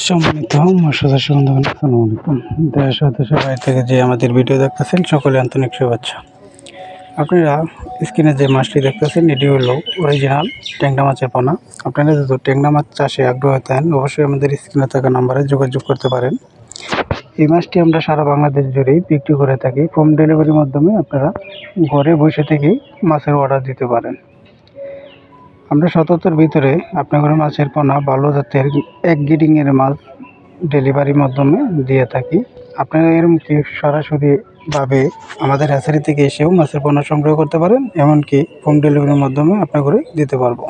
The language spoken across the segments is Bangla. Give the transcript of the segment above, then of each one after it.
সম্মানিত মৎস্য চাষী বন্ধুগণ, আসসালামু আলাইকুম। দেশ ও দেশের বাইরে থেকে যে আমাদের ভিডিও দেখতেছেন সকলে আন্তরিক শুভেচ্ছা। আপনারা স্ক্রিনে যে মাছটি দেখতেছেন এটি হলো অরিজিনাল ট্যাংরা মাছের পোনা। আপনারা যদি ট্যাংরা মাছ চাষে আগ্রহী থাকেন অবশ্যই আমাদের স্ক্রিনে থাকা নাম্বারে যোগাযোগ করতে পারেন। এই মাছটি আমরা সারা বাংলাদেশ জুড়েই বিক্রি করে থাকি। হোম ডেলিভারির মাধ্যমে আপনারা ঘরে বসে থেকেই মাছের অর্ডার দিতে পারেন। আমরা সততার ভিতরে আপনাদের মাছের পোনা ভালো জাতের এক গ্রেডিংয়ের মাছ ডেলিভারির মাধ্যমে দিয়ে থাকি। আপনারা এরকমকি সরাসরিভাবে আমাদের হ্যাচারি থেকে এসেও মাছের পোনা সংগ্রহ করতে পারেন, এমনকি হোম ডেলিভারির মাধ্যমে আপনাদের দিতে পারবো।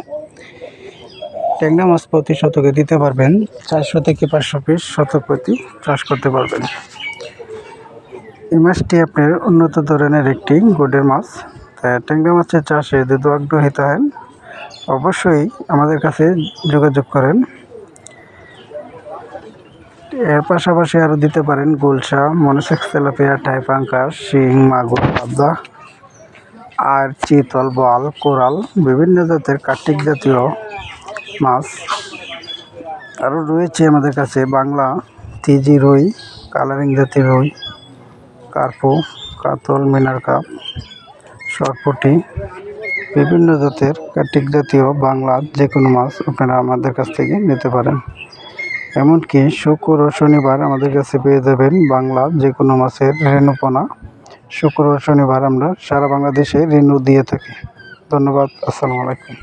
ট্যাংরা মাছ প্রতি শতকে দিতে পারবেন 400 থেকে 500 পিস শতক প্রতি চাষ করতে পারবেন। এই মাছটি আপনার উন্নত ধরনের একটি গোডের মাছ। ট্যাংরা মাছের চাষে যদি আগ্রহী থাকেন অবশ্যই আমাদের কাছে যোগাযোগ করেন। এর পাশাপাশি আরও দিতে পারেন গুলশা, মনোসেক্স, তেলাপিয়া, টাইপাঙ্কার, শিং, মাগুর, পাবদা আর চিতল, বোয়াল, কোরাল, বিভিন্ন জাতের কার্তিক জাতীয় মাছ আরও রয়েছে আমাদের কাছে। বাংলা তিজি রুই, কালারিং জাতীয় রুই, কার্পু, কাতল, মিনার কাপ, সরপুঁটি, বিভিন্ন জাতের কার্তিক জাতীয় বাংলা যে কোনো মাছ আপনারা আমাদের কাছ থেকে নিতে পারেন। এমনকি শুক্র ও শনিবার আমাদের কাছে পেয়ে যাবেন বাংলা যে কোনো মাছের রেণু পোনা। শুক্র ও শনিবার আমরা সারা বাংলাদেশে রেণু দিয়ে থাকি। ধন্যবাদ। আসসালামু আলাইকুম।